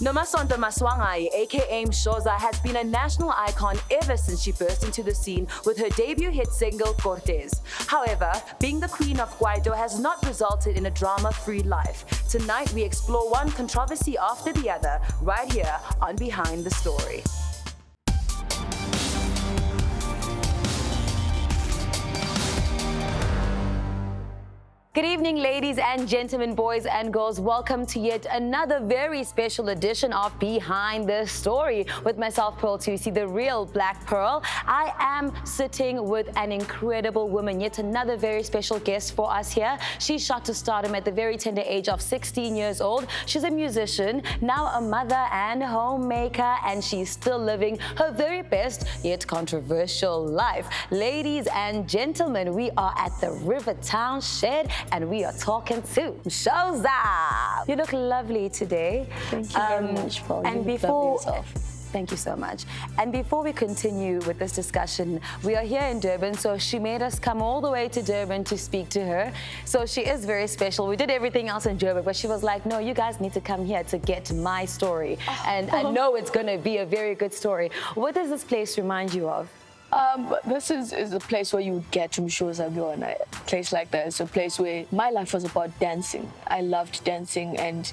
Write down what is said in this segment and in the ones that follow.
Nomasonto Maswangai, aka Mshoza, has been a national icon ever since she burst into the scene with her debut hit single Cortez. However, being the queen of Kwaito has not resulted in a drama-free life. Tonight we explore one controversy after the other, right here on Behind the Story. Good evening, ladies and gentlemen, boys and girls. Welcome to yet another very special edition of Behind the Story with myself, Pearl Tusi, the real Black Pearl. I am sitting with an incredible woman, yet another very special guest for us here. She shot to stardom at the very tender age of 16 years old. She's a musician, now a mother and homemaker, and she's still living her very best yet controversial life. Ladies and gentlemen, we are at the Rivertown Shed, and we are talking to Mshoza. You look lovely today. Thank you very much, Paul. And thank you so much. And before we continue with this discussion, we are here in Durban, so she made us come all the way to Durban to speak to her. So she is very special. We did everything else in Durban, but she was like, no, you guys need to come here to get my story. And I know it's going to be a very good story. What does this place remind you of? This is a place where you would get to Mshoza, a place like that. It's a place where my life was about dancing. I loved dancing and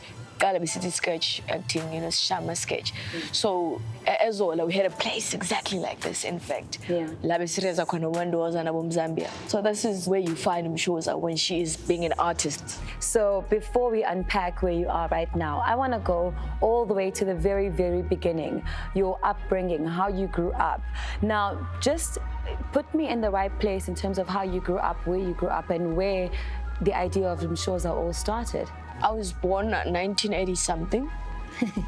city sketch acting, shama sketch. So as well, we had a place exactly like this, in fact. Yeah. So this is where you find Mshoza when she is being an artist. So before we unpack where you are right now, I want to go all the way to the very, very beginning, your upbringing, how you grew up. Now, just put me in the right place in terms of how you grew up, where you grew up, and where the idea of Mshoza all started. I was born in 1980-something,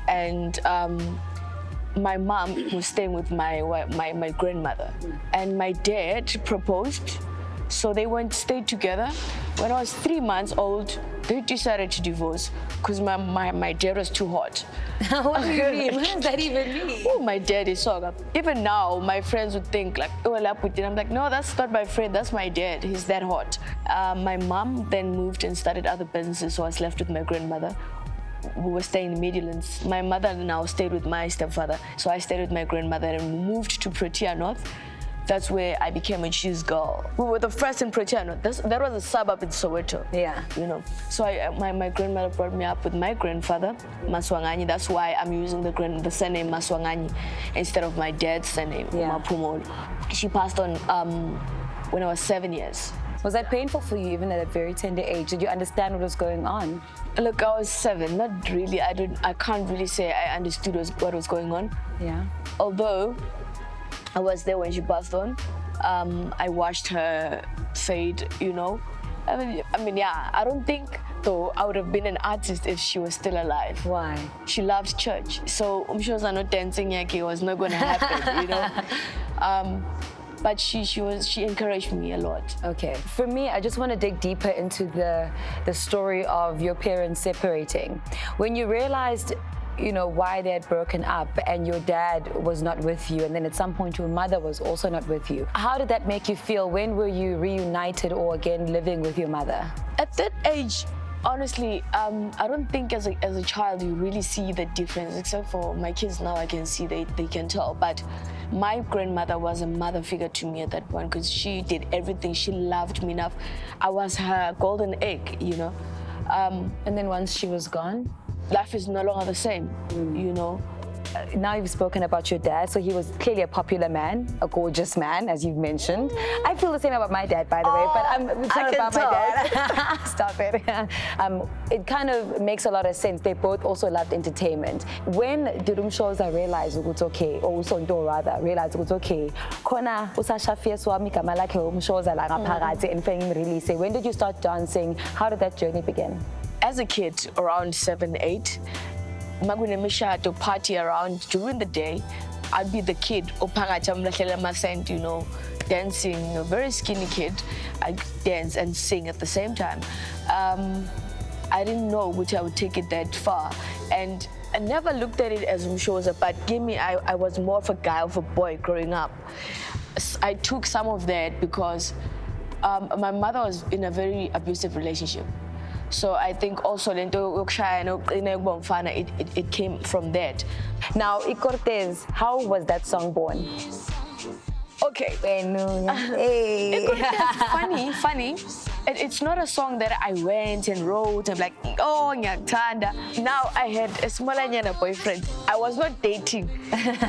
and my mom was staying with my grandmother, and my dad proposed, so they stayed together. When I was 3 months old, they decided to divorce because my dad was too hot. What do you mean? What does that even mean? Oh, my dad is so good. Even now, my friends would think like, oh, I'm like, no, that's not my friend, that's my dad. He's that hot. My mom then moved and started other businesses, so I was left with my grandmother. We were staying in Midlands. My mother now stayed with my stepfather, so I stayed with my grandmother and we moved to Protea North. That's where I became a cheese girl. We were the first in Protea North. That was a suburb in Soweto. Yeah. So my grandmother brought me up with my grandfather, Maswanganyi. That's why I'm using the surname Maswanganyi instead of my dad's surname, Mapumol. She passed on when I was 7 years. Was that painful for you even at a very tender age? Did you understand what was going on? Look, I was 7, not really. I can't really say I understood what was going on. Yeah. Although I was there when she passed on. I watched her fade, I don't think, though, I would have been an artist if she was still alive. Why? She loved church. So Mshoza not dancing yaki was not going to happen, But she encouraged me a lot. Okay. For me, I just want to dig deeper into the story of your parents separating. When you realized why they had broken up and your dad was not with you, and then at some point your mother was also not with you. How did that make you feel? When were you reunited or again living with your mother? At that age, honestly, I don't think as a child you really see the difference, except for my kids now I can see they can tell. But my grandmother was a mother figure to me at that point because she did everything. She loved me enough. I was her golden egg, And then once she was gone? Life is no longer the same, Now you've spoken about your dad, so he was clearly a popular man, a gorgeous man, as you've mentioned. I feel the same about my dad, by the way, but it's not about my dad. Stop it. It kind of makes a lot of sense. They both also loved entertainment. When did Mshoza realize it was okay, or Usonto rather, realize it was okay? Kona usashafia swami kama lakhe Mshoza la ngaphakathi and release. When did you start dancing? How did that journey begin? As a kid, around 7, 8, Magune to party around during the day. I'd be the kid, dancing, a very skinny kid. I dance and sing at the same time. I didn't know which I would take it that far. And I never looked at it as Mshoza, but I was more of a guy, of a boy growing up. I took some of that because my mother was in a very abusive relationship. So I think also it came from that. Now, Cortez, how was that song born? Okay. Hey. Funny. It's not a song that I went and wrote. I'm like, oh, nyaktanda. Now I had a smalanyana boyfriend. I was not dating.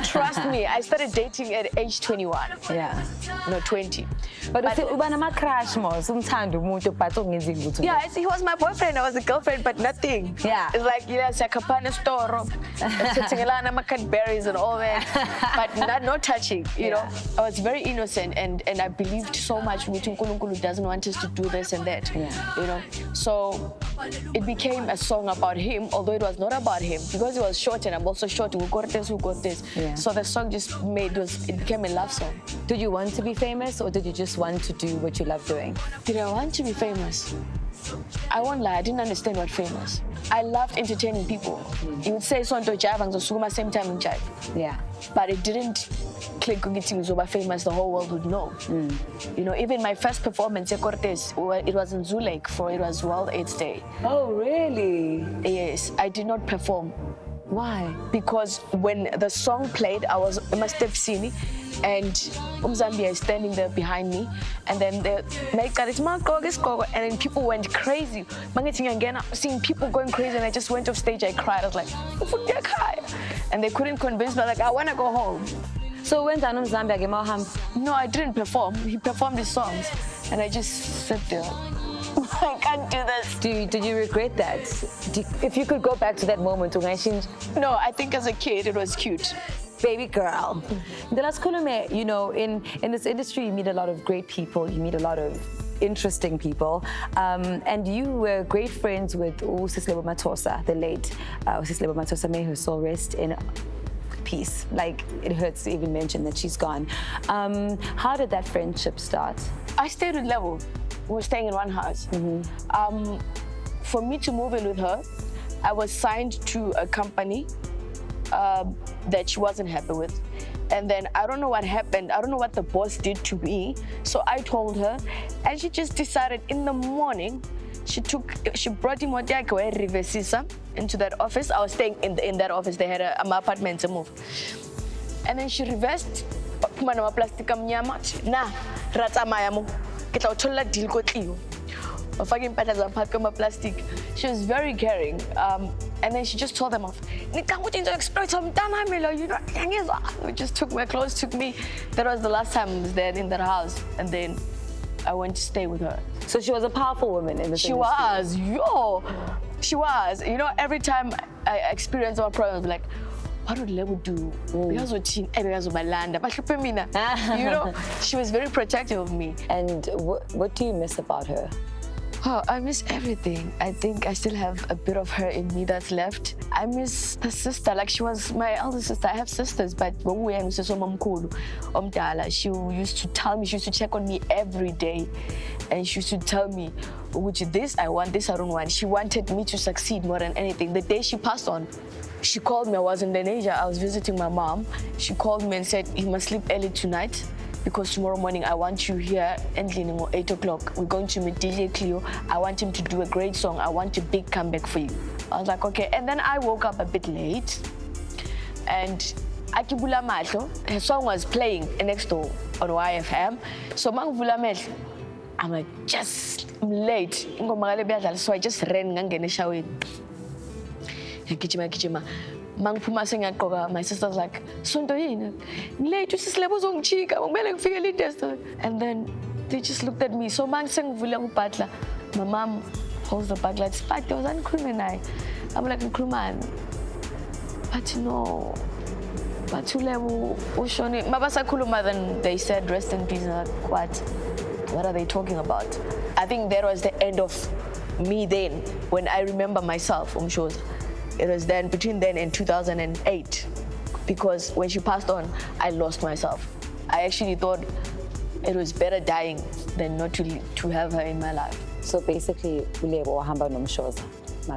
Trust me, I started dating at age 21. Yeah. No, 20. But ubanama crash mo, sometimes yeah, he was my boyfriend. I was a girlfriend, but nothing. Yeah. It's like, sakapana store, berries and all that, but no touching, you know. I was very innocent and I believed so much Nkulunkulu doesn't want us to do this and that, you know. So it became a song about him, although it was not about him, because it was short and I'm also short. Who got this? Yeah. So the song just it became a love song. Did you want to be famous, or did you just want to do what you love doing? Did I want to be famous? I won't lie, I didn't understand what famous. I loved entertaining people. You would say Sonto Jive and Suguma same time in Jive. Yeah. But it didn't click getting Zoba famous, the whole world would know. You know, even my first performance at Cortez, it was in Zoo Lake it was World AIDS Day. Oh, really? Yes, I did not perform. Why? Because when the song played, I was in my step scene and Zambia is standing there behind me, and then they make it and then people went crazy. Seeing people going crazy, and I just went off stage, I cried. I was like, and they couldn't convince me, like, I want to go home. So when Zambia came out, no, I didn't perform. He performed his songs, and I just sat there. I can't do this. Did you regret that? If you could go back to that moment, no, I think as a kid it was cute. Baby girl. You know, in this industry, you meet a lot of great people. You meet a lot of interesting people. And you were great friends with Usislebo Matosa, the late Usislebo Matosa. May her soul rest in peace. Like, it hurts to even mention that she's gone. How did that friendship start? I stayed with Lebo. We were staying in one house. For me to move in with her, I was signed to a company that she wasn't happy with. And then I don't know what happened. I don't know what the boss did to me. So I told her, and she just decided in the morning, she brought him into that office. I was staying in that office. They had an apartment to move. And then she reversed plastic plastic. She was very caring, and then she just told them off. We just took my clothes, took me. That was the last time I was there in that house, and then I went to stay with her. So she was a powerful woman in the She was, she was. You know, every time I experienced my problems, like, what would Lebo do? Because of my land. You know, she was very protective of me. And what do you miss about her? Oh, I miss everything. I think I still have a bit of her in me that's left. I miss her sister. Like, she was my elder sister. I have sisters, but she used to tell me, she used to check on me every day. And she used to tell me, this I want, this I don't want. She wanted me to succeed more than anything. The day she passed on, she called me. I was in Indonesia. I was visiting my mom. She called me and said, you must sleep early tonight, because tomorrow morning I want you here at 8 o'clock. We're going to meet DJ Cleo. I want him to do a great song. I want a big comeback for you. I was like, okay. And then I woke up a bit late, and Akibula Mahlo, her song was playing next door on YFM. So I'm like, I'm late. So I just ran and get shower. My sister's like, and then they just looked at me. So my mom holds the bag like, I'm like, but no. But then they said, rest in peace. Like, what are they talking about? I think that was the end of me then, when I remember myself, Mshoza. It was then, between then and 2008, because when she passed on, I lost myself. I actually thought it was better dying than not to have her in my life. So basically, Mshoza.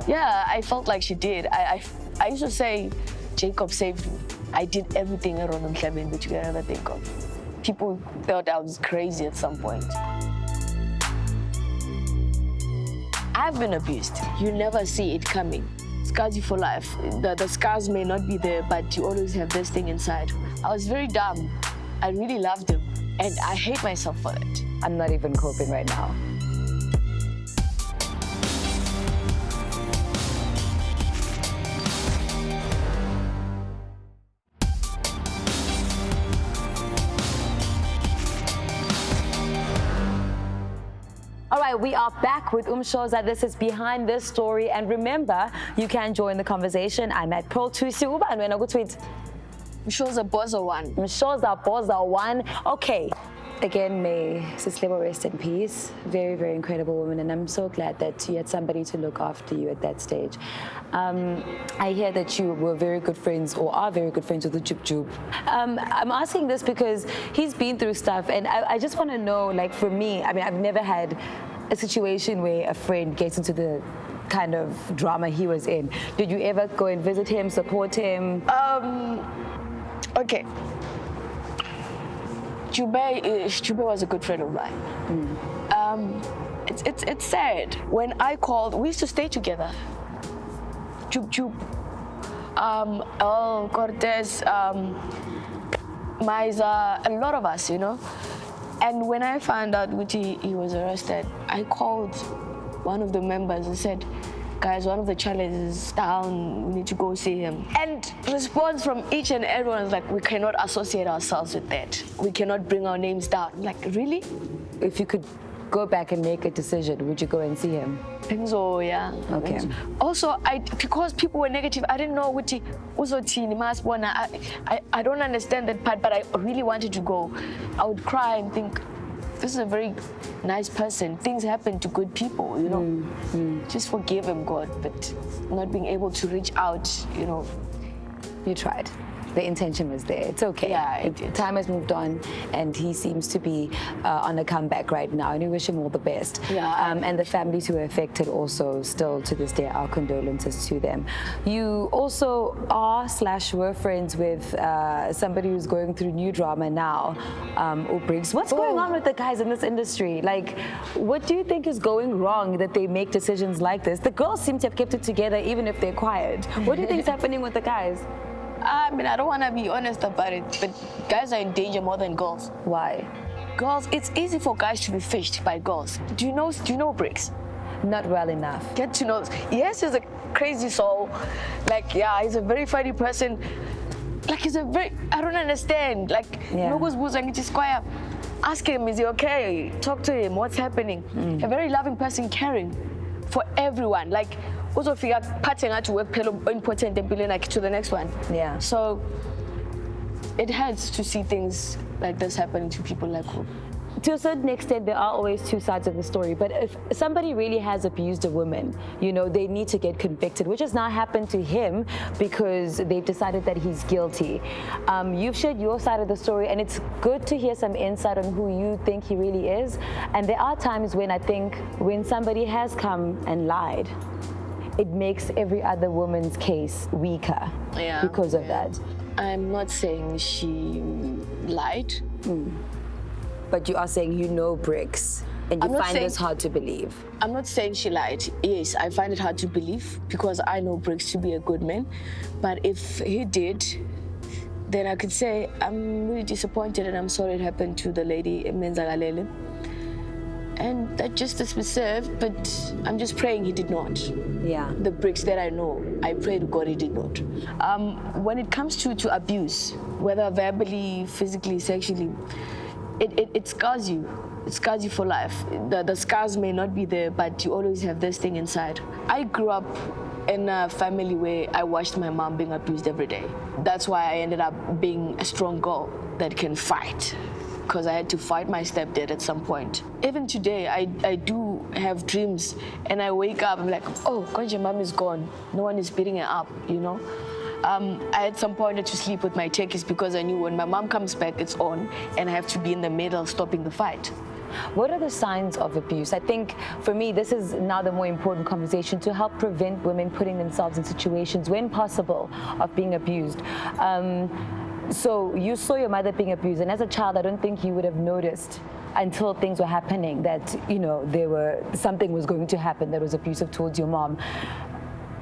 Yeah, I felt like she did. I used to say, Jacob saved me. I did everything around Mhlabeni that you can ever think of. People thought I was crazy at some point. I've been abused. You never see it coming. Scars you for life. The scars may not be there, but you always have this thing inside. I was very dumb. I really loved him, and I hate myself for that. I'm not even coping right now. All right, we are back with Mshoza. This is Behind This Story. And remember, you can join the conversation. I'm at Pearl Tusi Uba and when I go tweet. Mshoza Boza 1. Mshoza Boza 1. Okay. Again, may Sislebo rest in peace. Very, very incredible woman. And I'm so glad that you had somebody to look after you at that stage. I hear that you were very good friends or are very good friends with the Jup Jup. I'm asking this because he's been through stuff. And I just want to know, like for me, I mean, I've never had a situation where a friend gets into the kind of drama he was in. Did you ever go and visit him, support him? Okay. Jube was a good friend of mine. It's sad. When I called, we used to stay together. Jup, El Cortez, Maiza, a lot of us, you know. And when I found out he was arrested, I called one of the members and said, guys, one of the challenges is down, we need to go see him. And response from each and everyone is like, we cannot associate ourselves with that. We cannot bring our names down. I'm like, really? If you could go back and make a decision, would you go and see him? I think so, yeah. Okay. Also, because people were negative, I didn't know what I don't understand that part, but I really wanted to go. I would cry and think, this is a very nice person. Things happen to good people, you know. Just forgive him, God, but not being able to reach out, you know. You tried. The intention was there. It's okay. Yeah, time has moved on, and he seems to be on a comeback right now, and we wish him all the best. Yeah. And the families who were affected also, still to this day, our condolences to them. You also were friends with somebody who's going through new drama now, Briggs. What's going on with the guys in this industry? Like, what do you think is going wrong that they make decisions like this? The girls seem to have kept it together even if they're quiet. What do you think is happening with the guys? I mean, I don't want to be honest about it, but guys are in danger more than girls. Why? Girls, it's easy for guys to be fished by girls. Do you know Briggs? Not well enough. Get to know. Yes, he's a crazy soul. Like, yeah, he's a very funny person. Like, I don't understand. Like, ask him, is he okay? Talk to him, what's happening? A very loving person, caring for everyone. Like, also figure parting out to work important and like to the next one. Yeah. So it hurts to see things like this happening to people like who. To a certain extent, there are always two sides of the story. But if somebody really has abused a woman, you know, they need to get convicted, which has not happened to him because they've decided that he's guilty. You've shared your side of the story, and it's good to hear some insight on who you think he really is. And there are times when I think when somebody has come and lied, it makes every other woman's case weaker because of that. I'm not saying she lied. But you are saying you know Briggs, and you find this hard to believe. I'm not saying she lied. Yes, I find it hard to believe because I know Briggs to be a good man. But if he did, then I could say I'm really disappointed and I'm sorry it happened to the lady Menzagalele. And that justice was served, but I'm just praying he did not. Yeah. The Briggs that I know, I pray to God he did not. When it comes to abuse, whether verbally, physically, sexually, it scars you. It scars you for life. The scars may not be there, but you always have this thing inside. I grew up in a family where I watched my mom being abused every day. That's why I ended up being a strong girl that can fight, because I had to fight my stepdad at some point. Even today, I do have dreams, and I wake up, I'm like, oh, God, your mom is gone. No one is beating her up, you know? I at some point had to sleep with my techies because I knew when my mom comes back, it's on, and I have to be in the middle stopping the fight. What are the signs of abuse? I think, for me, this is now the more important conversation to help prevent women putting themselves in situations, when possible, of being abused. So you saw your mother being abused, and as a child, I don't think you would have noticed until things were happening that, something was going to happen that was abusive towards your mom.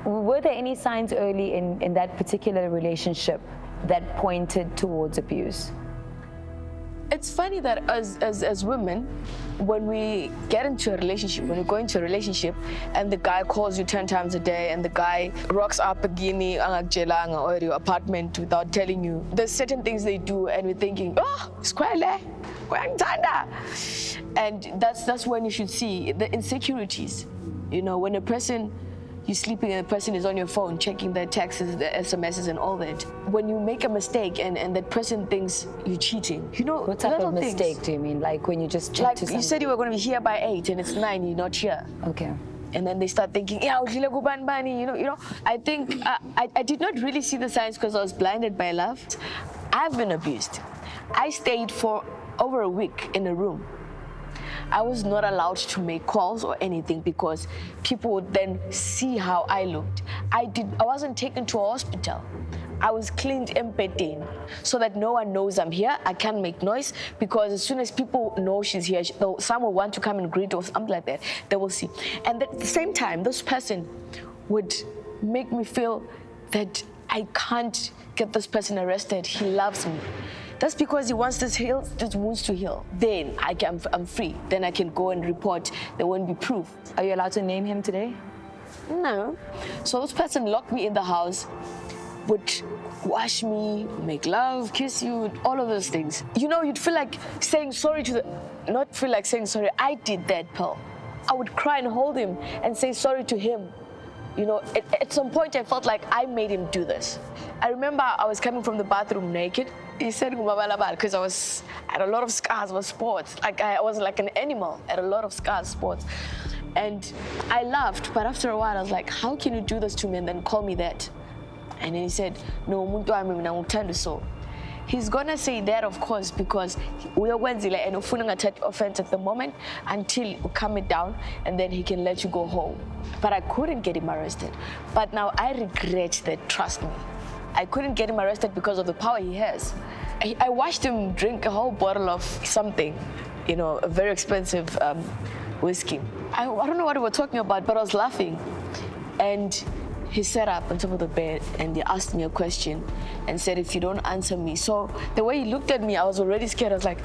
Were there any signs early in that particular relationship that pointed towards abuse? It's funny that as women, when we get into a relationship, when we go into a relationship and the guy calls you 10 times a day and the guy rocks up a guinea or your apartment without telling you, there's certain things they do and we're thinking, oh, square, and that's when you should see the insecurities. When a person, you're sleeping and the person is on your phone checking the texts, the SMSs and all that. When you make a mistake and that person thinks you're cheating, what type of mistake do you mean? Like when you just check to somebody? You said you were going to be here by 8 and it's 9, you're not here. Okay. And then they start thinking, yeah, I think I did not really see the signs because I was blinded by love. I've been abused. I stayed for over a week in a room. I was not allowed to make calls or anything because people would then see how I looked. I wasn't taken to a hospital. I was cleaned in bedding so that no one knows I'm here. I can't make noise because as soon as people know she's here, some will want to come and greet or something like that. They will see. And at the same time, this person would make me feel that I can't get this person arrested. He loves me. That's because he wants this wounds to heal. Then I'm free. Then I can go and report. There won't be proof. Are you allowed to name him today? No. So this person locked me in the house, would wash me, make love, kiss you, all of those things. You'd feel like saying sorry not feel like saying sorry. I did that, Pearl. I would cry and hold him and say sorry to him. At some point I felt like I made him do this. I remember I was coming from the bathroom naked. He said because I had a lot of scars with sports. Like I was like an animal, had a lot of scars, sports. And I laughed, but after a while I was like, how can you do this to me and then call me that? And then he said, no, I'm trying to so. He's gonna say that, of course, because we are Wednesday and ufuna take offense at the moment until you calm it down and then he can let you go home. But I couldn't get him arrested. But now I regret that, trust me. I couldn't get him arrested because of the power he has. I watched him drink a whole bottle of something, a very expensive whiskey. I don't know what we were talking about, but I was laughing. And he sat up on top of the bed and he asked me a question and said, if you don't answer me. So the way he looked at me, I was already scared. I was like,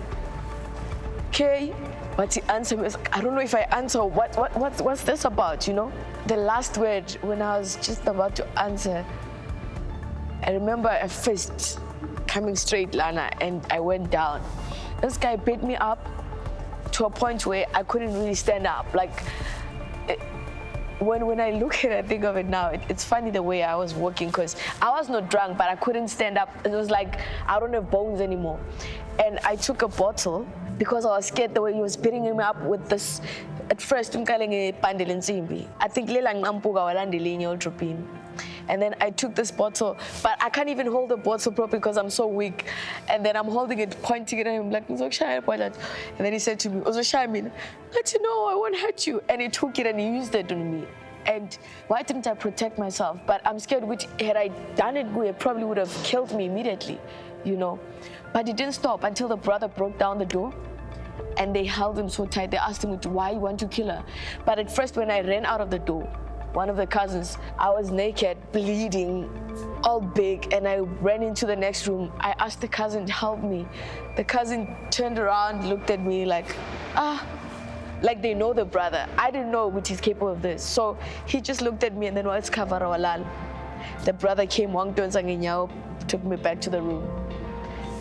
okay. But he answered me. I was like, I don't know if I answer. What's this about, The last word, when I was just about to answer, I remember a fist coming straight, Lana, and I went down. This guy beat me up to a point where I couldn't really stand up. When I look at it, I think of it now, it's funny the way I was walking because I was not drunk, but I couldn't stand up. It was like I don't have bones anymore. And I took a bottle because I was scared the way he was beating me up with this. At first, I think and then I took this bottle, but I can't even hold the bottle properly because I'm so weak. And then I'm holding it, pointing it at him like, and then he said to me, let you know, I won't hurt you. And he took it and he used it on me. And why didn't I protect myself? But I'm scared, which had I done it, it probably would have killed me immediately, But he didn't stop until the brother broke down the door. And they held him so tight. They asked him, why you want to kill her? But at first, when I ran out of the door, one of the cousins, I was naked, bleeding, all big, and I ran into the next room. I asked the cousin to help me. The cousin turned around, looked at me like they know the brother. I didn't know which is capable of this. So he just looked at me and then what's kavara. The brother came, took me back to the room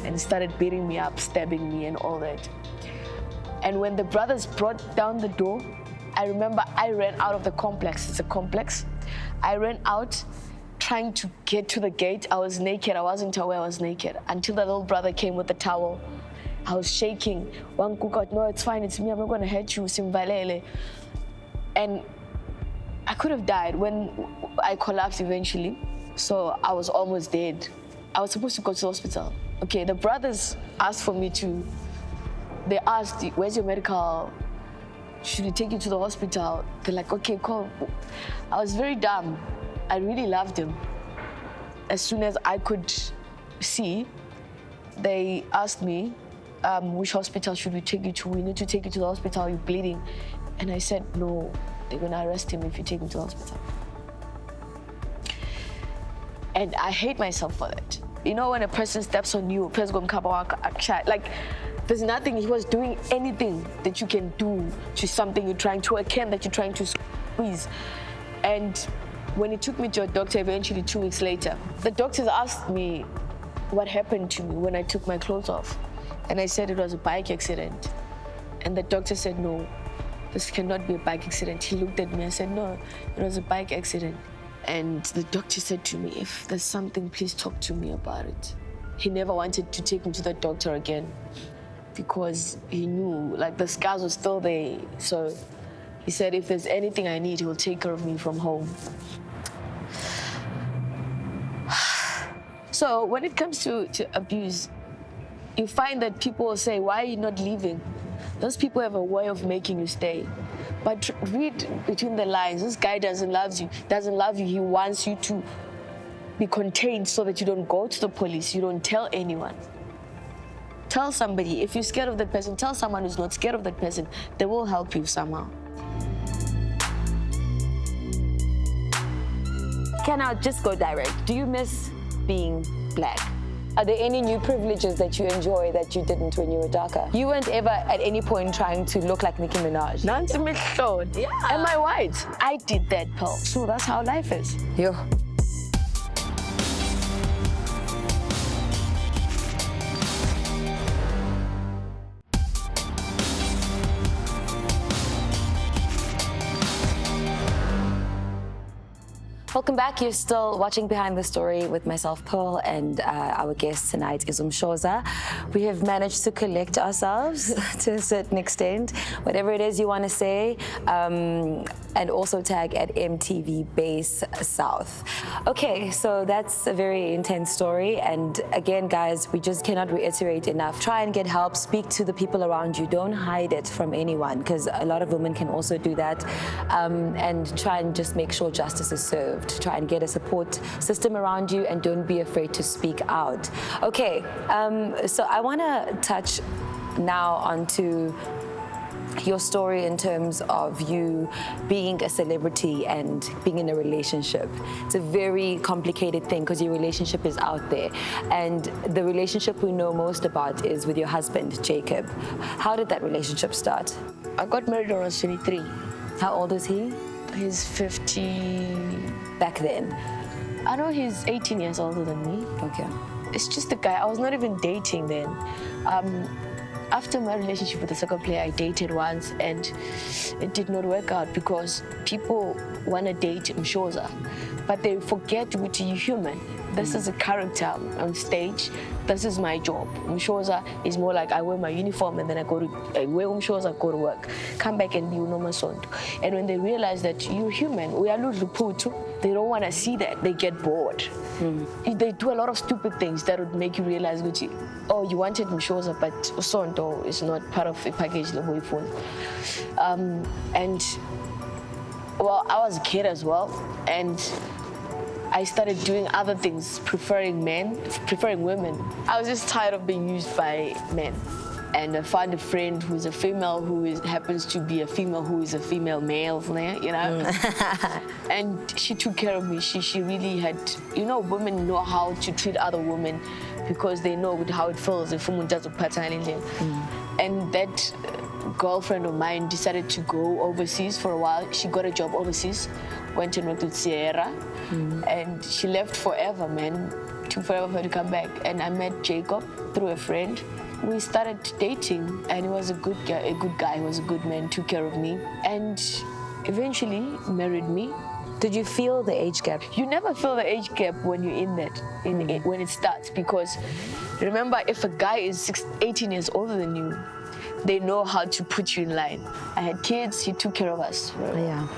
and started beating me up, stabbing me and all that. And when the brothers brought down the door, I remember I ran out of the complex. It's a complex. I ran out trying to get to the gate. I was naked. I wasn't aware I was naked until the little brother came with the towel. I was shaking. One cook out, no, it's fine. It's me. I'm not going to hurt you. Simvalele. And I could have died when I collapsed eventually. So I was almost dead. I was supposed to go to the hospital. Okay, the brothers asked for me to, they asked, where's your medical? Should we take you to the hospital? They're like, okay, call. I was very dumb. I really loved him. As soon as I could see, they asked me which hospital should we take you to? We need to take you to the hospital, you're bleeding. And I said, no, they're gonna arrest him if you take him to the hospital. And I hate myself for that. You know, when a person steps on you, like, there's nothing, he was doing anything that you can do to something you're trying to, a can that you're trying to squeeze. And when he took me to a doctor eventually 2 weeks later, the doctors asked me what happened to me when I took my clothes off. And I said it was a bike accident. And the doctor said, no, this cannot be a bike accident. He looked at me and said, no, it was a bike accident. And the doctor said to me, if there's something, please talk to me about it. He never wanted to take me to the doctor again because he knew, like, the scars were still there. So he said, if there's anything I need, he will take care of me from home. So when it comes to abuse, you find that people will say, why are you not leaving? Those people have a way of making you stay. But read between the lines. This guy doesn't love you. He wants you to be contained so that you don't go to the police, you don't tell anyone. Tell somebody. If you're scared of that person, tell someone who's not scared of that person. They will help you somehow. Can I just go direct? Do you miss being black? Are there any new privileges that you enjoy that you didn't when you were darker? You weren't ever at any point trying to look like Nicki Minaj. Nancy Mshoza. Yeah. Am I white? I did that, Pearl. So that's how life is. Yo. Welcome back. You're still watching Behind the Story with myself, Pearl, and our guest tonight is Mshoza. We have managed to collect ourselves to a certain extent, whatever it is you want to say, and also tag at MTV Base South. Okay, so that's a very intense story, and again, guys, we just cannot reiterate enough. Try and get help. Speak to the people around you. Don't hide it from anyone, because a lot of women can also do that, and try and just make sure justice is served. Try and get a support system around you, and don't be afraid to speak out. Okay, so I want to touch now onto your story in terms of you being a celebrity and being in a relationship. It's a very complicated thing because your relationship is out there, and the relationship we know most about is with your husband, Jacob. How did that relationship start? I got married when I was 23. How old is he? He's 50. Back then? I know he's 18 years older than me. Okay. It's just a guy. I was not even dating then. After my relationship with the soccer player, I dated once, and it did not work out because people want to date Mshoza, but they forget which you're human. This is a character on stage. This is my job. Mshoza is more like I wear my uniform and then I wear Mshoza, go to work, come back and be Unomasonto. And when they realize that you're human, we are Luputu, they don't want to see that. They get bored. They do a lot of stupid things that would make you realize, oh, you wanted Mshoza, but Usonto is not part of the package. And well, I was a kid as well, and I started doing other things, preferring women. I was just tired of being used by men. And I found a friend who's a female who happens to be a female who is a female male, you know? And she took care of me. She really had, you know, women know how to treat other women because they know how it feels if someone does a pattern in them. And that girlfriend of mine decided to go overseas for a while. She got a job overseas, went and worked with Sierra, and she left forever, man. It took forever for her to come back. And I met Jacob through a friend. We started dating, and he was a good guy. He was a good man, took care of me, and eventually married me. Did you feel the age gap? You never feel the age gap when you're in that, when it starts, because remember, if a guy is 18 years older than you, they know how to put you in line. I had kids, he took care of us. Yeah.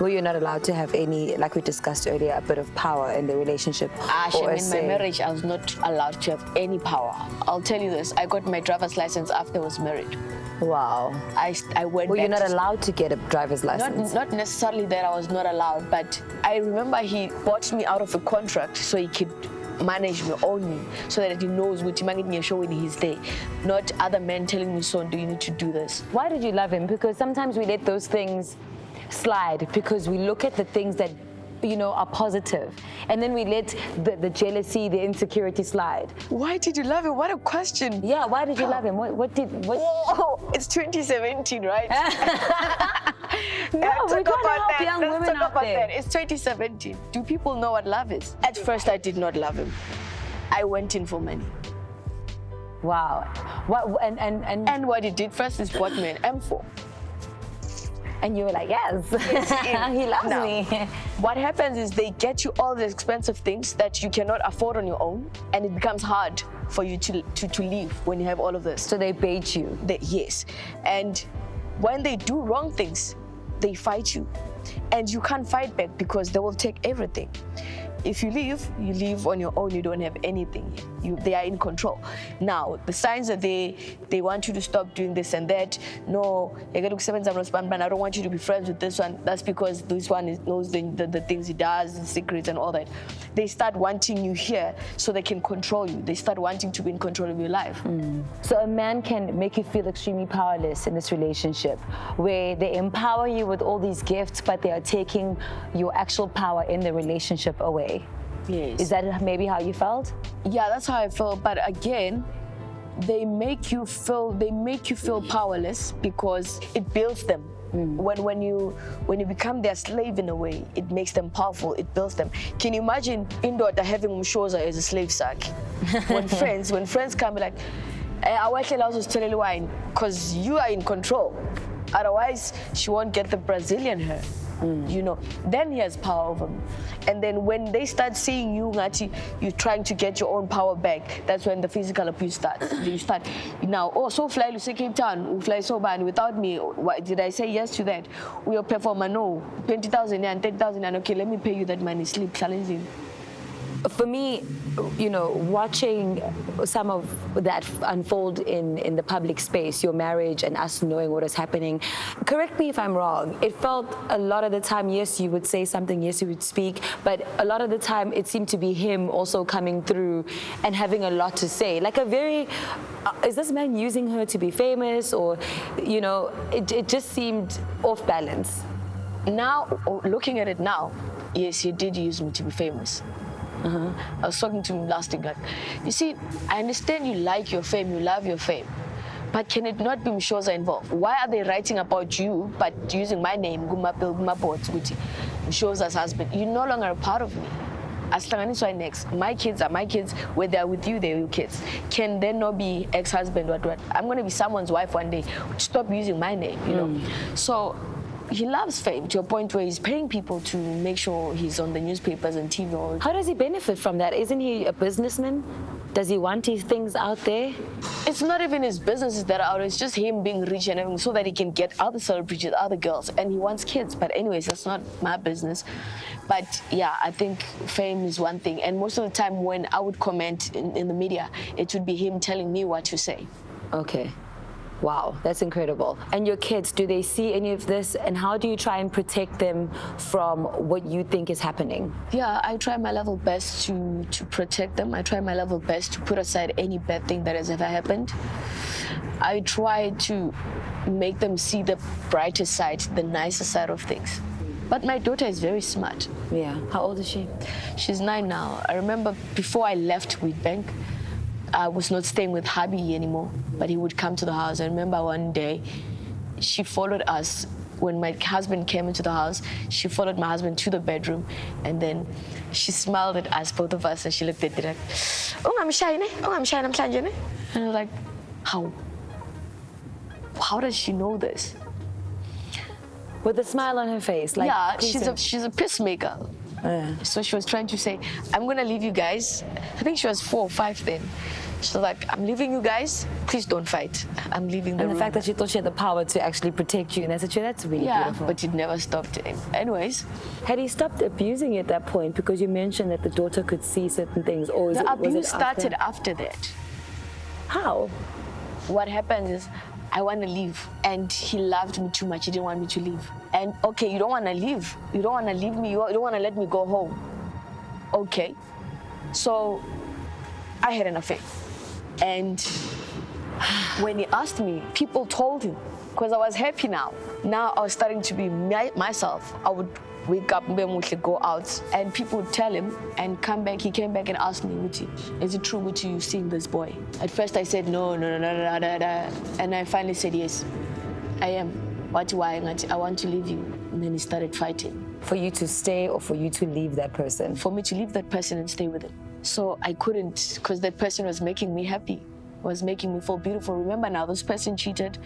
Well, you're not allowed to have any, like we discussed earlier, a bit of power in the relationship. In my marriage, I was not allowed to have any power. I'll tell you this, I got my driver's license after I was married. Wow. I went Well, you're not allowed to get a driver's license. Not necessarily that I was not allowed, but I remember he bought me out of a contract so he could manage me, own me, so that he knows what he show when he's there. Not other men telling me, son, do you need to do this? Why did you love him? Because sometimes we let those things slide because we look at the things that, you know, are positive. And then we let the jealousy, the insecurity slide. Why did you love him? What a question. Yeah, why did you love him? What? Whoa, it's 2017, right? No, we're trying to help young women out there. It's 2017. Do people know what love is? At first, I did not love him. I went in for money. Wow. What? And what he did first is bought me an M4. And you were like, yes, he loves me. What happens is they get you all the expensive things that you cannot afford on your own, and it becomes hard for you to leave when you have all of this. So they bait you. Yes. And when they do wrong things, they fight you. And you can't fight back because they will take everything. If you leave on your own, you don't have anything. They are in control. Now, the signs are they want you to stop doing this and that. No, I don't want you to be friends with this one. That's because this one knows the things he does, the secrets and all that. They start wanting you here so they can control you. They start wanting to be in control of your life. So a man can make you feel extremely powerless in this relationship, where they empower you with all these gifts, but they are taking your actual power in the relationship away. Yes. Is that maybe how you felt? Yeah, that's how I felt. But again, they make you feel powerless because it builds them. When you become their slave in a way, it makes them powerful. It builds them. Can you imagine Indoda having Mshoza as a slave sack? when friends come, like, I want to tell you why, because you are in control. Otherwise, she won't get the Brazilian her. You know, then he has power over me. And then when they start seeing you, Ngati, you're trying to get your own power back, that's when the physical abuse starts. You start, now, oh, so fly to Cape Town, fly so bad without me. What, did I say yes to that? We'll pay for my no, 20,000 and 10,000, and okay, let me pay you that money, sleep, challenging. For me, you know, watching some of that unfold in the public space, your marriage and us knowing what is happening, correct me if I'm wrong, it felt a lot of the time, yes, you would say something, yes, you would speak, but a lot of the time it seemed to be him also coming through and having a lot to say. Like a very, is this man using her to be famous, or, you know, it just seemed off balance. Now, looking at it now, yes, he did use me to be famous. I was talking to him last week, like, you see, I understand you like your fame, you love your fame, but can it not be Mshoza involved? Why are they writing about you, but using my name, Mshoza's husband? You're no longer a part of me. Next, my kids are my kids. When they're with you, they're your kids. Can there not be ex-husband? What? I'm going to be someone's wife one day. Stop using my name, you know. So he loves fame to a point where he's paying people to make sure he's on the newspapers and TV. How does he benefit from that? Isn't he a businessman? Does he want his things out there? It's not even his businesses that are out. It's just him being rich and everything so that he can get other celebrities, other girls. And he wants kids. But anyways, that's not my business. But yeah, I think fame is one thing. And most of the time when I would comment in the media, it would be him telling me what to say. Okay. Wow, that's incredible. And your kids, do they see any of this? And how do you try and protect them from what you think is happening? Yeah, I try my level best to protect them. I try my level best to put aside any bad thing that has ever happened. I try to make them see the brighter side, the nicer side of things. But my daughter is very smart. Yeah. How old is she? She's 9 now. I remember before I left Wheatbank, I was not staying with hubby anymore, but he would come to the house. I remember one day, she followed us. When my husband came into the house, she followed my husband to the bedroom, and then she smiled at us, both of us, and she looked at it like, oh, I'm shy, ne? Oh, I'm shy, I'm shy, ne? And I was like, how? How does she know this? With a smile on her face. Like, yeah, she's a peacemaker. Yeah. So she was trying to say, I'm going to leave you guys. I think she was 4 or 5 then. She was like, I'm leaving you guys. Please don't fight. I'm leaving the room. And the fact that she thought she had the power to actually protect you, and that's really beautiful. But it never stopped him. Anyways. Had he stopped abusing you at that point? Because you mentioned that the daughter could see certain things. Or the abuse started after that. How? What happened is, I want to leave. And he loved me too much. He didn't want me to leave. And okay, you don't want to leave. You don't want to leave me. You don't want to let me go home. Okay. So I had an affair. And when he asked me, people told him, because I was happy now. Now I was starting to be myself. I would wake up, go out, and people would tell him and come back. He came back and asked me, Muti, is it true, Muti, you've seen this boy? At first I said, no. And I finally said, yes, I am. Why? I want to leave you. And then he started fighting. For you to stay or for you to leave that person? For me to leave that person and stay with him. So I couldn't, because that person was making me happy, was making me feel beautiful. Remember now, this person cheated,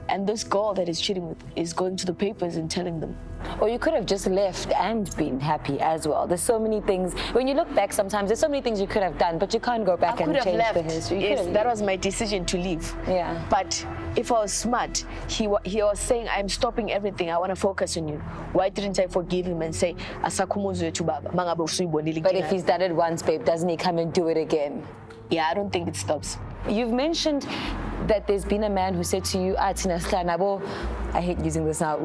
and this girl that is cheating with is going to the papers and telling them. Or you could have just left and been happy as well. There's so many things, when you look back sometimes, there's so many things you could have done, but you can't go back and change the history. Yes, that was my decision to leave. Yeah. But if I was smart, he was saying, I'm stopping everything, I want to focus on you. Why didn't I forgive him and say, but if he's done it once, babe, doesn't he come and do it again? Yeah, I don't think it stops. You've mentioned that there's been a man who said to you, I hate using this now,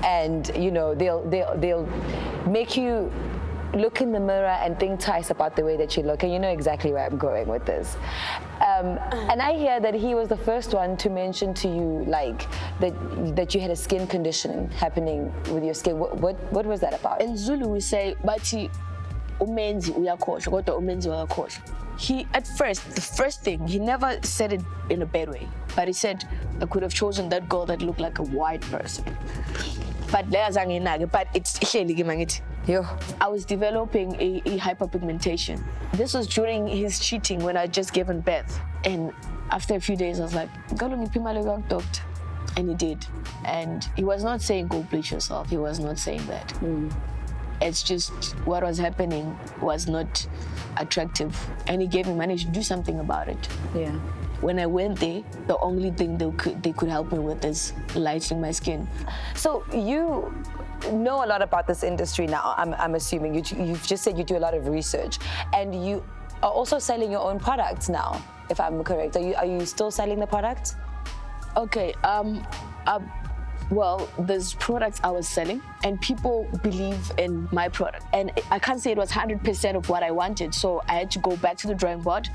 and you know, they'll make you look in the mirror and think twice about the way that you look, and you know exactly where I'm going with this. And I hear that he was the first one to mention to you, like, that you had a skin condition happening with your skin. What was that about? In Zulu we say, Bati umenzi uyakhohlwa, kodwa umenzi wakhohlwa. He, at first, the first thing, he never said it in a bad way, but he said, I could have chosen that girl that looked like a white person. But it's I was developing a hyperpigmentation. This was during his cheating when I just given birth. And after a few days, I was like, doctor. And he did. And he was not saying, go bleach yourself. He was not saying that. It's just what was happening was not attractive. And he gave me money to do something about it. Yeah. When I went there, the only thing they could help me with is lightening my skin. So you know a lot about this industry now, I'm assuming. You've just said you do a lot of research. And you are also selling your own products now, if I'm correct. Are you still selling the products? Okay, well, there's products I was selling, and people believe in my product. And I can't say it was 100% of what I wanted, so I had to go back to the drawing board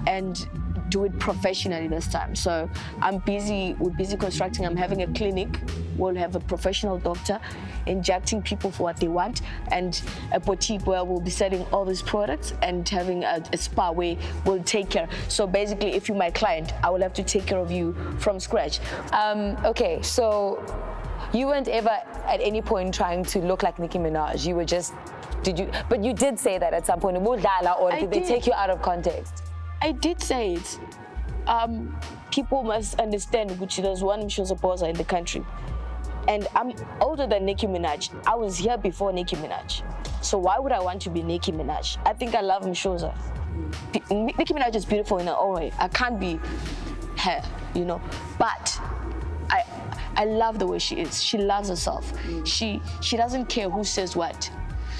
and do it professionally this time. So we're busy constructing. I'm having a clinic. We'll have a professional doctor injecting people for what they want, and a boutique where we'll be selling all these products and having a spa where we'll take care. So basically, if you're my client, I will have to take care of you from scratch. Okay, so you weren't ever at any point trying to look like Nicki Minaj. You were just, but you did say that at some point, or did they take you out of context? I did say it. People must understand that there's one Mshoza poser in the country. And I'm older than Nicki Minaj. I was here before Nicki Minaj. So why would I want to be Nicki Minaj? I think I love Mshoza. Nicki Minaj is beautiful in her own way. I can't be her, you know. But I love the way she is. She loves herself. She doesn't care who says what.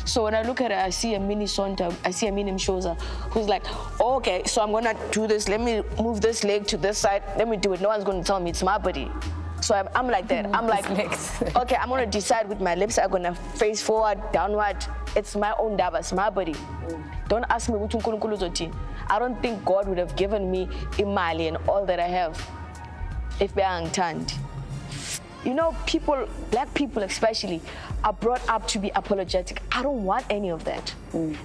So when I look at her, I see a mini Sonta, I see a mini Mshoza, who's like, oh, okay, so I'm gonna do this. Let me move this leg to this side. Let me do it. No one's gonna tell me it's my body. So I'm like that. I'm like, okay, I'm gonna decide with my lips. I'm gonna face forward, downward. It's my own daba, it's my body. Don't ask me which one. I don't think God would have given me imali and all that I have if they are unturned. You know, people, black people especially, are brought up to be apologetic. I don't want any of that.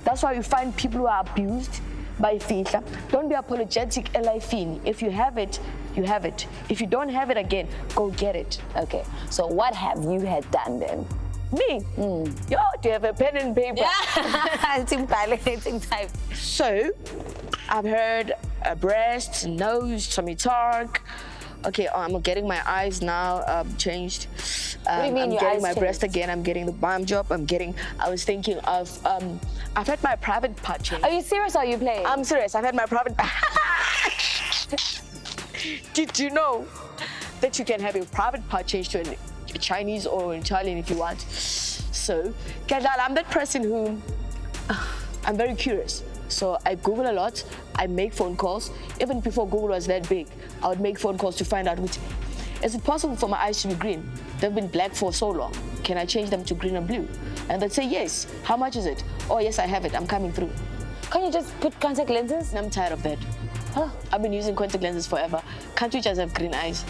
That's why you find people who are abused by fihla. Don't be apologetic, elifini. If you have it, you have it. If you don't have it again, go get it. Okay, so what have you had done then? Me? Yo, do you have a pen and paper? Yeah, it's type. So, I've heard a breast, nose, tummy tuck. Okay, I'm getting my eyes now changed. What do you mean I'm your getting eyes my changed? breast again. I'm getting the bum job. I was thinking of, I've had my private part changed. Are you serious or are you playing? I'm serious. I've had my private part. Did you know that you can have your private part changed to a Chinese or an Italian if you want? So, I'm that person who, I'm very curious. So I Google a lot, I make phone calls. Even before Google was that big, I would make phone calls to find out which. is it possible for my eyes to be green? They've been black for so long. Can I change them to green or blue? And they'd say, yes. How much is it? Oh, yes, I have it. I'm coming through. Can't you just put contact lenses? I'm tired of that. Huh? I've been using contact lenses forever. Can't you just have green eyes?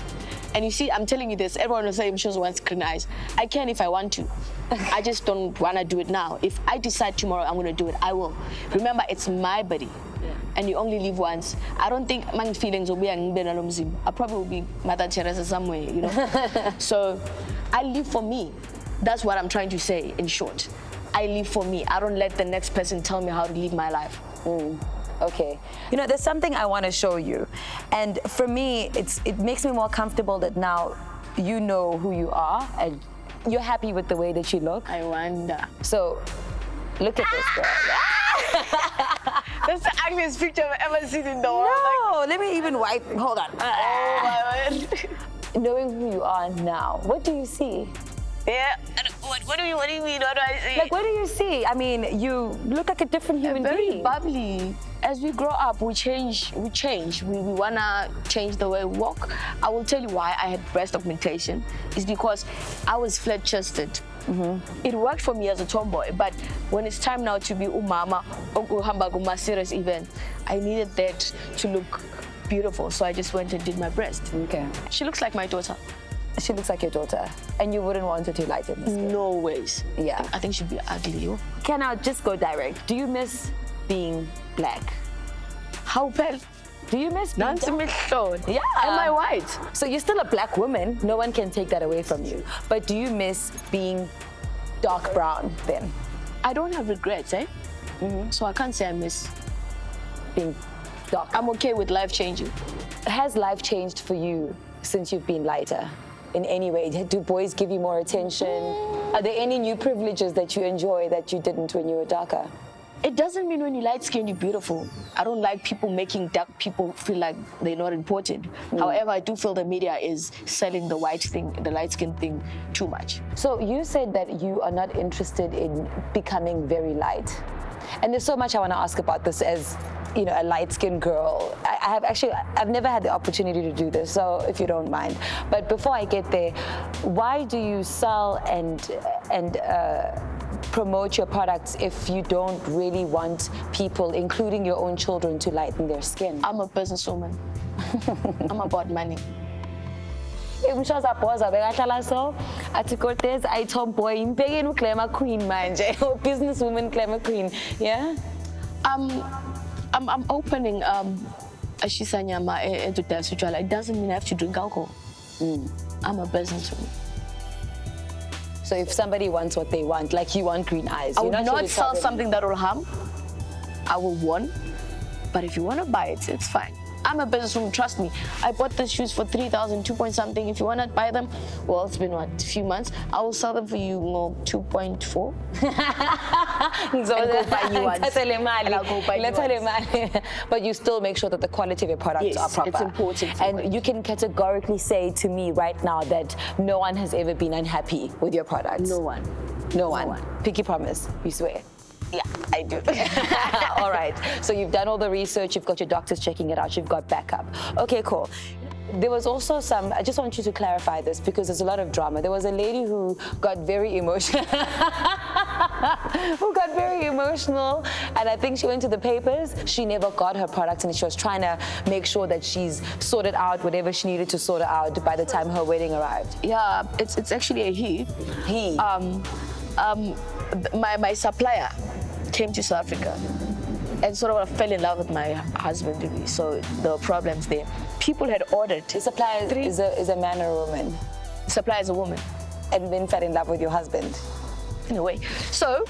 And you see, I'm telling you this, everyone will say Mshoza wants green eyes. I can if I want to. I just don't want to do it now. If I decide tomorrow I'm going to do it, I will. Remember, it's my body. Yeah. And you only live once. I don't think my feelings will be I probably will be Mother Teresa somewhere, you know. So I live for me. That's what I'm trying to say in short. I live for me. I don't let the next person tell me how to live my life. Okay. You know, there's something I want to show you. And for me, it makes me more comfortable that now you know who you are and you're happy with the way that you look. I wonder. So, look at this girl. That's the ugliest picture I've ever seen in the world. No, let me even wipe. Hold on. Oh, my word. Knowing who you are now, what do you see? Yeah. What do you mean? What do I see? Like, what do you see? I mean, you look like a different human very being. Bubbly. As we grow up, we change. We wanna change the way we walk. I will tell you why I had breast augmentation. It's because I was flat-chested. It worked for me as a tomboy, but when it's time now to be umama, or serious event, I needed that to look beautiful. So I just went and did my breast. Okay. She looks like my daughter. She looks like your daughter, and you wouldn't want her to lighten the skin. No ways. Yeah. I think she'd be ugly. Can I just go direct? Do you miss being black? How bad? Do you miss being dark? Yeah. Am I white? So you're still a black woman. No one can take that away from you. But do you miss being dark brown then? I don't have regrets, eh? So I can't say I miss being dark. I'm okay with life changing. Has life changed for you since you've been lighter? In any way? Do boys give you more attention? Are there any new privileges that you enjoy that you didn't when you were darker? It doesn't mean when you're light-skinned, you're beautiful. I don't like people making dark people feel like they're not important. However, I do feel the media is selling the white thing, the light-skin thing, too much. So you said that you are not interested in becoming very light. And there's so much I want to ask about this as, you know, a light-skinned girl. I've never had the opportunity to do this, so if you don't mind. But before I get there, why do you sell and promote your products if you don't really want people, including your own children, to lighten their skin? I'm a businesswoman. I'm about money. Mshoza Boza bekahlala so athi Cortez ayi tomboy impekeni uGlamour Queen manje businesswoman Glamour Queen, yeah? I'm opening a shisanyama into Dasujala. It doesn't mean I have to drink alcohol. I'm a businesswoman. So if somebody wants what they want, like you want green eyes, I will not sell something that will harm. I will warn. But if you want to buy it, it's fine. I'm a businesswoman, trust me. I bought the shoes for 3,000, 2 point something. If you want to buy them, well, it's been what, a few months. I will sell them for you 2.4. And go buy you ones. And I'll go buy you ones. But you still make sure that the quality of your products are proper. It's important. And you can categorically say to me right now that no one has ever been unhappy with your products. No one. No one. Pinky promise, you swear. Yeah, I do. All right. So you've done all the research, you've got your doctors checking it out, you've got backup. Okay, cool. There was also I just want you to clarify this because there's a lot of drama. There was a lady who got very emotional. And I think she went to the papers. She never got her products and she was trying to make sure that she's sorted out whatever she needed to sort out by the time her wedding arrived. Yeah, it's actually a he. He. My supplier came to South Africa and sort of fell in love with my husband, so there were problems there. People had ordered. The supplier is a man or a woman? The supplier is a woman. And then fell in love with your husband? In a way. So,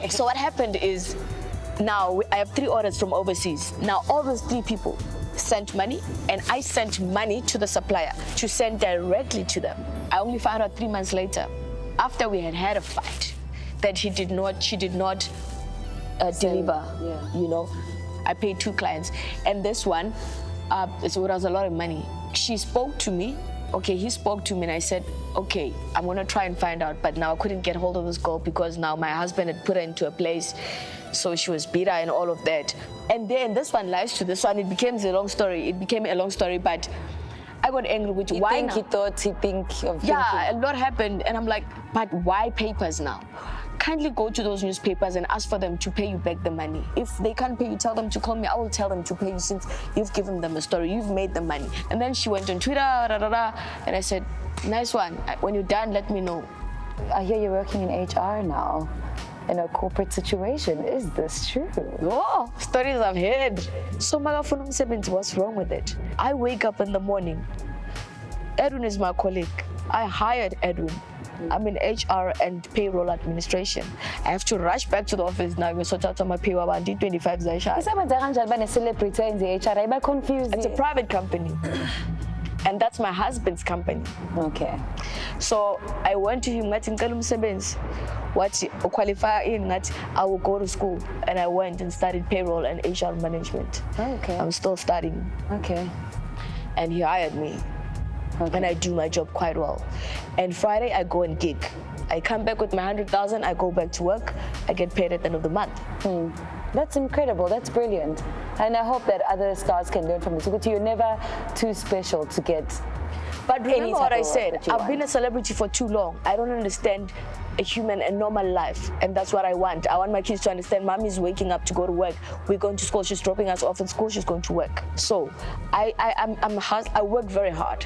so what happened is, now I have 3 orders from overseas. Now all those 3 people sent money, and I sent money to the supplier to send directly to them. I only found out 3 months later, after we had a fight, that she did not deliver. Yeah. You know, I paid 2 clients, and this one, it was a lot of money. She spoke to me. Okay, he spoke to me, and I said, okay, I'm gonna try and find out. But now I couldn't get hold of this girl because now my husband had put her into a place, so she was bitter and all of that. And then this one lies to this one. It became a long story. But I got angry with you. You Why think now? he thought he think of Yeah, thinking. a lot happened, and I'm like, but why papers now? Kindly go to those newspapers and ask for them to pay you back the money. If they can't pay you, tell them to call me. I will tell them to pay you since you've given them a story. You've made the money. And then she went on Twitter, and I said, nice one. When you're done, let me know. I hear you're working in HR now, in a corporate situation. Is this true? Oh, stories I've heard. So Magafuna Msebenzi, what's wrong with it? I wake up in the morning. Edwin is my colleague. I hired Edwin. I'm in HR and payroll administration. I have to rush back to the office now. We sort out my pay about 25 Zaisha. It's a private company. And that's my husband's company. Okay. So I went to him, what qualify in that I will go to school, and I went and studied payroll and HR management. Okay. I'm still studying. Okay. And he hired me. Okay. And I do my job quite well. And Friday I go and gig. I come back with my 100,000, I go back to work, I get paid at the end of the month. That's incredible. That's brilliant. And I hope that other stars can learn from this. Because you're never too special to get. But remember what I said, that you I've been a celebrity for too long. I don't understand a human, a normal life, and that's what I want. I want my kids to understand mommy's waking up to go to work. We're going to school, she's dropping us off at school, she's going to work. So I work very hard.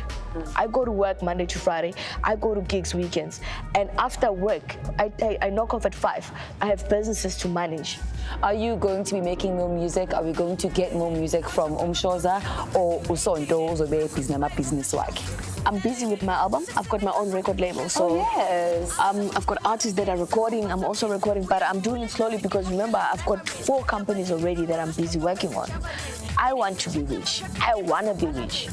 I go to work Monday to Friday. I go to gigs weekends. And after work, I knock off at 5. I have businesses to manage. Are you going to be making more music? Are we going to get more music from Mshoza or Usonto Uzobe business work? I'm busy with my album. I've got my own record label. So yes. I've got artists that are recording. I'm also recording, but I'm doing it slowly because remember, I've got 4 companies already that I'm busy working on. I want to be rich. I want to be rich.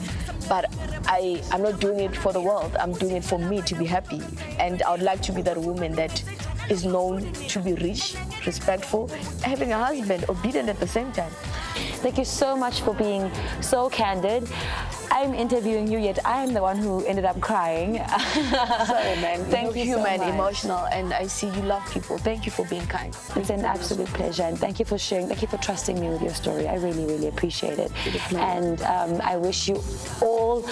But I'm not doing it for the world. I'm doing it for me to be happy. And I would like to be that woman that is known to be rich, respectful, having a husband, obedient at the same time. Thank you so much for being so candid. I'm interviewing you, yet I'm the one who ended up crying. Sorry, man. Thank you human, so much. Emotional, and I see you love people. Thank you for being kind. It's an absolute pleasure, and thank you for sharing. Thank you for trusting me with your story. I really, really appreciate it. And I wish you all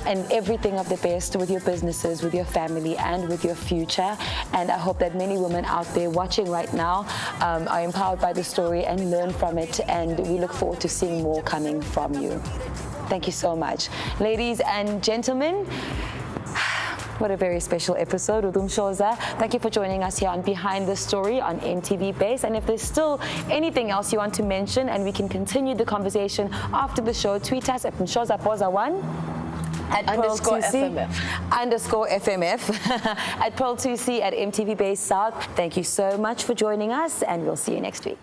and everything of the best with your businesses, with your family, and with your future. And I hope that many women out there watching right now are empowered by the story and learn from it. And we look forward to seeing more coming from you. Thank you so much. Ladies and gentlemen, what a very special episode with Mshoza. Thank you for joining us here on Behind the Story on MTV Base. And if there's still anything else you want to mention and we can continue the conversation after the show, tweet us at MshozaPoza1 at _FMF. _FMF at Pearl2C at MTV Base South. Thank you so much for joining us, and we'll see you next week.